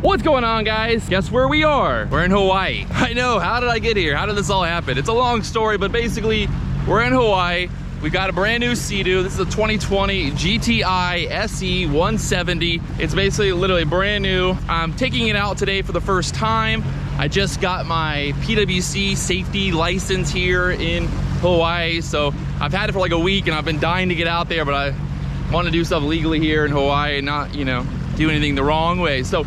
What's going on, guys? Guess where we are? We're in Hawaii. I know, how did I get here? How did this all happen? It's a long story, but basically we're in Hawaii. We got a brand new Seadoo. This is a 2020 GTI SE 170. It's basically literally brand new. I'm taking it out today for the first time. I just got my PWC safety license here in Hawaii. So I've had it for like a week and I've been dying to get out there, but I want to do stuff legally here in Hawaii and not, you know, do anything the wrong way. So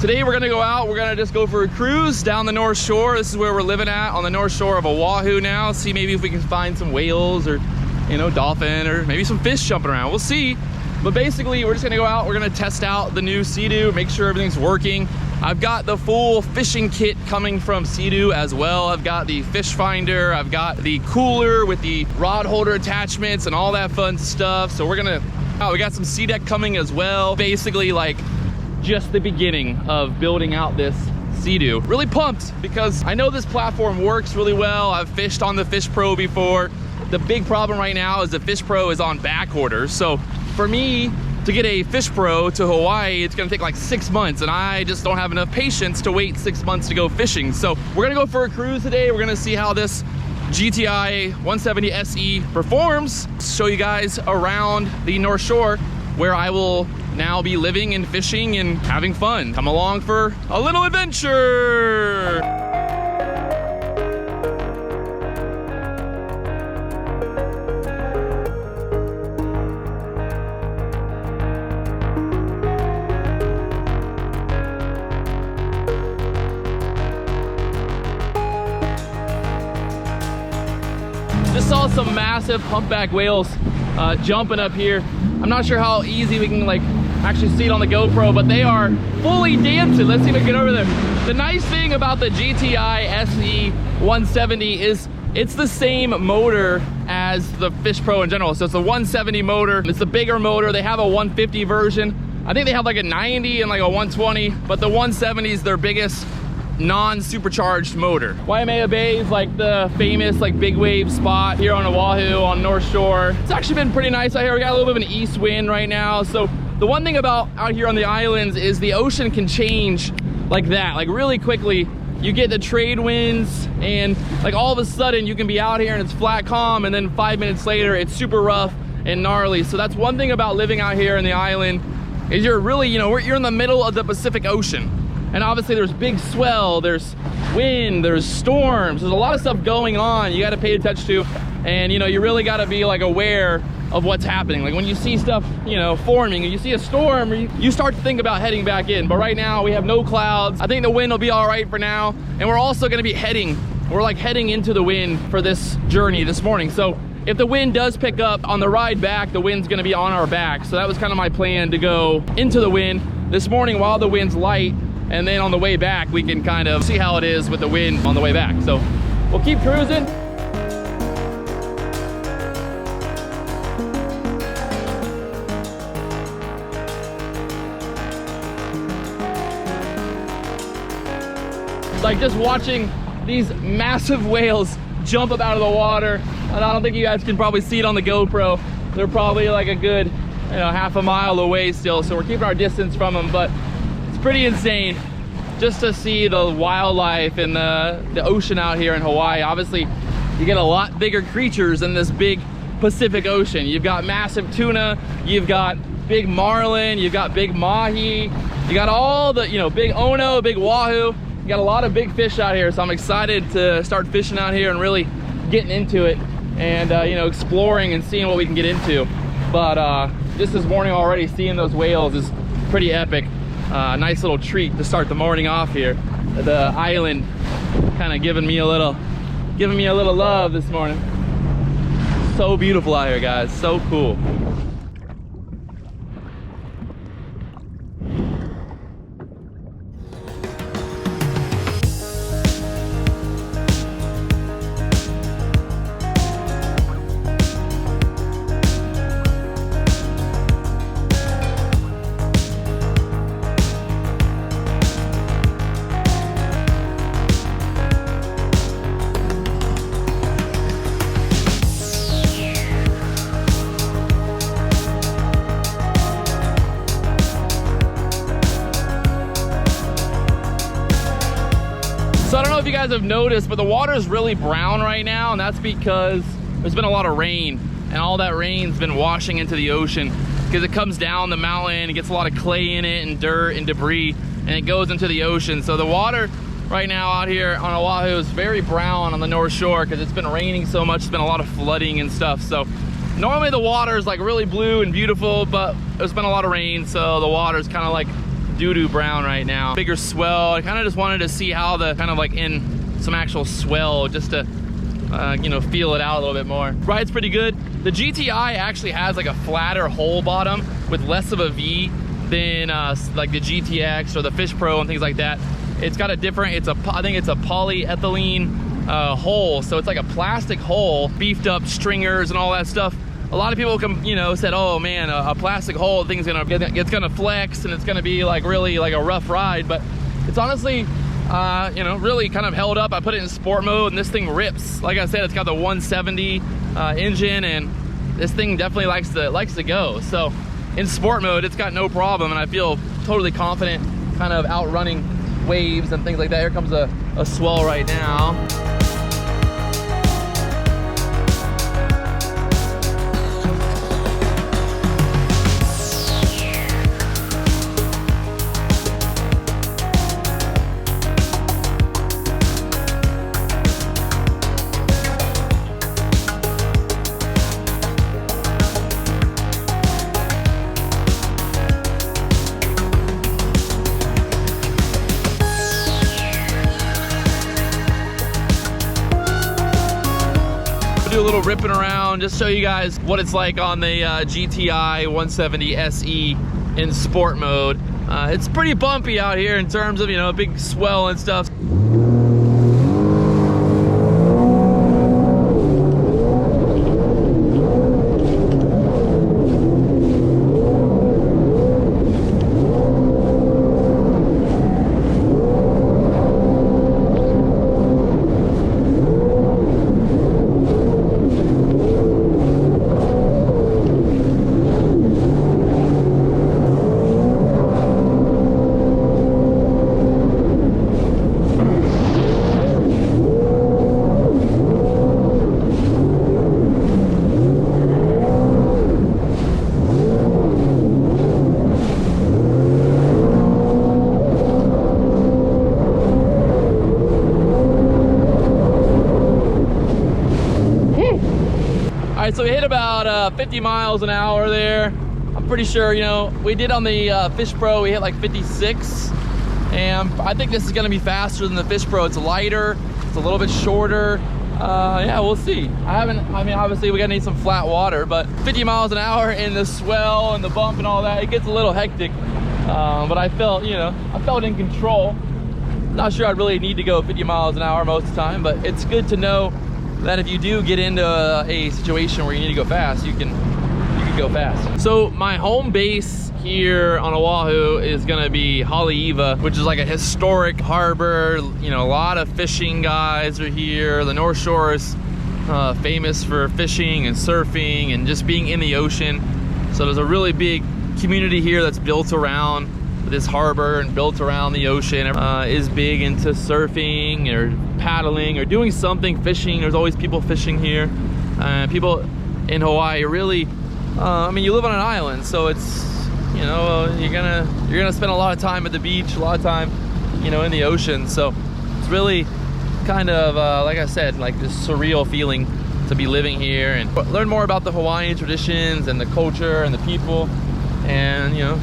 today we're gonna go out, we're gonna just go for a cruise down the North Shore. This is where we're living at, on the North Shore of Oahu now. See maybe if we can find some whales or, you know, dolphin or maybe some fish jumping around. We'll see. But basically we're just gonna go out, we're gonna test out the new Seadoo, make sure everything's working. I've got the full fishing kit coming from Seadoo as well. I've got the fish finder, I've got the cooler with the rod holder attachments and all that fun stuff. So we're gonna, we got some sea deck coming as well. Basically like just the beginning of building out this Seadoo. Really pumped because I know this platform works really well. I've fished on the Fish Pro before. The big problem right now is the Fish Pro is on back order. So for me to get a Fish Pro to Hawaii, it's gonna take like 6 months and I just don't have enough patience to wait 6 months to go fishing. So we're gonna go for a cruise today. We're gonna see how this GTI 170 SE performs. Show you guys around the North Shore where I will now be living and fishing and having fun. Come along for a little adventure. Just saw some massive humpback whales jumping up here. I'm not sure how easy we can like actually see it on the GoPro, but they are fully damped. Let's see if we can get over there. The nice thing about the GTI SE 170 is it's the same motor as the Fish Pro in general. So it's a 170 motor. It's the bigger motor. They have a 150 version. I think they have like a 90 and like a 120, but the 170 is their biggest non-supercharged motor. Waimea Bay is like the famous like big wave spot here on Oahu on North Shore. It's actually been pretty nice out here. We got a little bit of an east wind right now. So the one thing about out here on the islands is the ocean can change like that, like really quickly. You get the trade winds and like all of a sudden you can be out here and it's flat calm and then 5 minutes later it's super rough and gnarly. So that's one thing about living out here in the island is you're really, you know, you're in the middle of the Pacific Ocean. And obviously there's big swell, there's wind, there's storms, there's a lot of stuff going on you gotta pay attention to. And you know, you really gotta be like aware of what's happening. Like when you see stuff, you know, forming and you see a storm, you start to think about heading back in. But right now we have no clouds. I think the wind will be all right for now. And we're also gonna be we're like heading into the wind for this journey this morning. So if the wind does pick up on the ride back, the wind's gonna be on our back. So that was kind of my plan, to go into the wind this morning while the wind's light. And then on the way back, we can kind of see how it is with the wind on the way back. So we'll keep cruising. It's like just watching these massive whales jump up out of the water. And I don't think you guys can probably see it on the GoPro. They're probably like a good, you know, half a mile away still. So we're keeping our distance from them, but pretty insane just to see the wildlife and the ocean out here in Hawaii. Obviously you get a lot bigger creatures in this big Pacific Ocean. You've got massive tuna, you've got big marlin, you've got big mahi, you got all the, you know, big ono, big wahoo. You got a lot of big fish out here. So I'm excited to start fishing out here and really getting into it and you know, exploring and seeing what we can get into. But just this morning already, seeing those whales is pretty epic. Nice little treat to start the morning off here. The island kind of giving me a little love this morning. So beautiful out here, guys. So cool. So I don't know if you guys have noticed, but the water is really brown right now, and that's because there's been a lot of rain, and all that rain's been washing into the ocean because it comes down the mountain, it gets a lot of clay in it and dirt and debris, and it goes into the ocean. So the water right now out here on Oahu is very brown on the North Shore because it's been raining so much. It's been a lot of flooding and stuff. So normally the water is like really blue and beautiful, but there's been a lot of rain, so the water is kind of like doo-doo brown right now. Bigger swell. I kind of just wanted to see how the kind of like in some actual swell, just to you know, feel it out a little bit more. Ride's pretty good. The GTI actually has like a flatter hull bottom with less of a V than like the GTX or the Fish Pro and things like that. It's got a different, I think it's a polyethylene hull, so it's like a plastic hull, beefed up stringers and all that stuff. A lot of people said, oh man, a plastic hull, thing's gonna flex and it's gonna be like really like a rough ride, but it's honestly, you know, really kind of held up. I put it in sport mode and this thing rips. Like I said, it's got the 170 engine, and this thing definitely likes to go. So in sport mode, it's got no problem, and I feel totally confident kind of outrunning waves and things like that. Here comes a swell right now. Do a little ripping around, just show you guys what it's like on the GTI 170 SE in sport mode. It's pretty bumpy out here in terms of, you know, big swell and stuff. All right, so we hit about 50 miles an hour there. I'm pretty sure, you know, we did on the Fish Pro, we hit like 56. And I think this is gonna be faster than the Fish Pro. It's lighter, it's a little bit shorter. Yeah, we'll see. I mean, obviously we're gonna need some flat water, but 50 miles an hour in the swell and the bump and all that, it gets a little hectic. But I felt, you know, I felt in control. Not sure I'd really need to go 50 miles an hour most of the time, but it's good to know that if you do get into a situation where you need to go fast, you can go fast. So my home base here on Oahu is gonna be Haleiwa, which is like a historic harbor. You know, a lot of fishing guys are here. The North Shore is famous for fishing and surfing and just being in the ocean. So there's a really big community here that's built around this harbor and built around the ocean. Is big into surfing or paddling or doing something, fishing. There's always people fishing here. People in Hawaii really, I mean, you live on an island, so it's, you know, you're gonna spend a lot of time at the beach, a lot of time, you know, in the ocean. So it's really kind of like I said, like this surreal feeling to be living here and learn more about the Hawaiian traditions and the culture and the people, and, you know,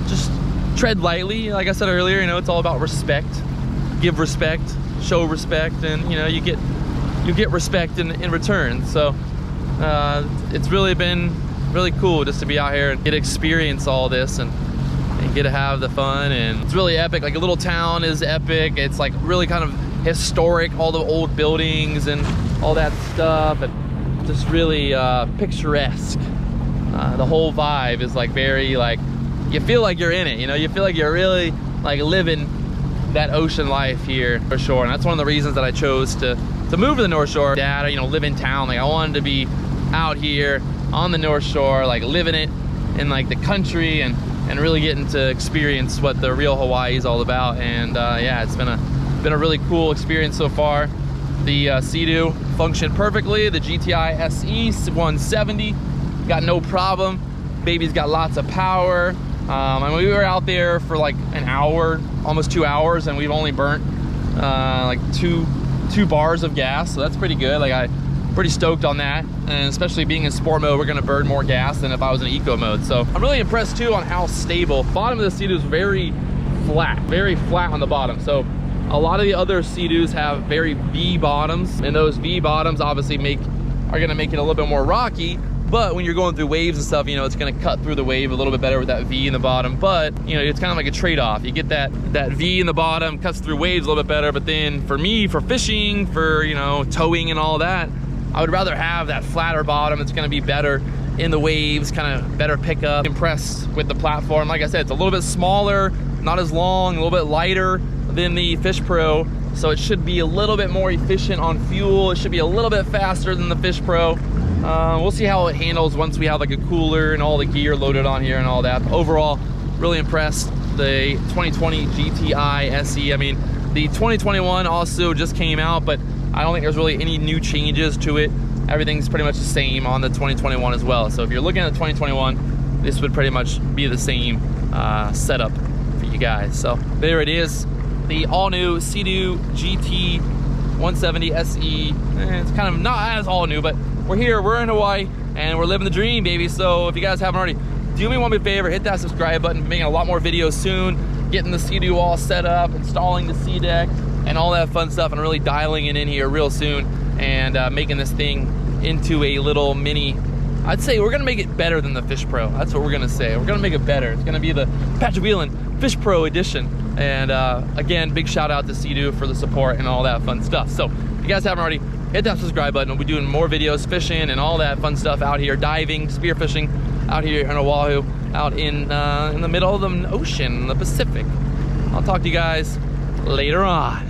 just tread lightly. Like I said earlier, you know, it's all about respect. Give respect, show respect, and, you know, you get respect in return. So it's really been really cool just to be out here and get to experience all this and get to have the fun. And it's really epic. Like a little town is epic. It's like really kind of historic, all the old buildings and all that stuff, and just really picturesque. The whole vibe is like very, like, you feel like you're in it, you know, you feel like you're really like living that ocean life here for sure. And that's one of the reasons that I chose to move to the North Shore. Dad, you know, live in town. Like I wanted to be out here on the North Shore, like living it in like the country and really getting to experience what the real Hawaii is all about. And yeah, it's been Been a really cool experience so far. The Seadoo functioned perfectly. The GTI SE 170 got no problem. Baby's got lots of power. I mean, we were out there for like an hour, almost 2 hours, and we've only burnt like two bars of gas, so that's pretty good. Like, I'm pretty stoked on that, and especially being in sport mode, we're gonna burn more gas than if I was in eco mode. So I'm really impressed too on how stable. Bottom of the Seadoo is very flat on the bottom. So a lot of the other Seadoos have very V bottoms, and those V bottoms obviously are gonna make it a little bit more rocky. But when you're going through waves and stuff, you know, it's gonna cut through the wave a little bit better with that V in the bottom. But, you know, it's kind of like a trade-off. You get that V in the bottom, cuts through waves a little bit better. But then for me, for fishing, for, you know, towing and all that, I would rather have that flatter bottom. It's gonna be better in the waves, kind of better pickup. Impressed with the platform. Like I said, it's a little bit smaller, not as long, a little bit lighter than the Fish Pro. So it should be a little bit more efficient on fuel. It should be a little bit faster than the Fish Pro. We'll see how it handles once we have like a cooler and all the gear loaded on here and all that. But overall, really impressed. The 2020 GTI SE. I mean, the 2021 also just came out, but I don't think there's really any new changes to it. Everything's pretty much the same on the 2021 as well. So if you're looking at the 2021, this would pretty much be the same setup for you guys. So there it is, the all-new Seadoo GT 170 SE. It's kind of not as all new, but we're here, we're in Hawaii, and we're living the dream, baby. So if you guys haven't already, do me one big favor, hit that subscribe button. We're making a lot more videos soon, getting the Seadoo all set up, installing the sea deck, and all that fun stuff, and really dialing it in here real soon, and making this thing into a little mini, I'd say we're gonna make it better than the Fish Pro. That's what we're gonna say. We're gonna make it better. It's gonna be the Patrick Wieland Fish Pro edition. And again, big shout out to Seadoo for the support and all that fun stuff. So if you guys haven't already, hit that subscribe button. We'll be doing more videos, fishing and all that fun stuff out here, diving, spearfishing out here in Oahu, out in the middle of the ocean, the Pacific. I'll talk to you guys later on.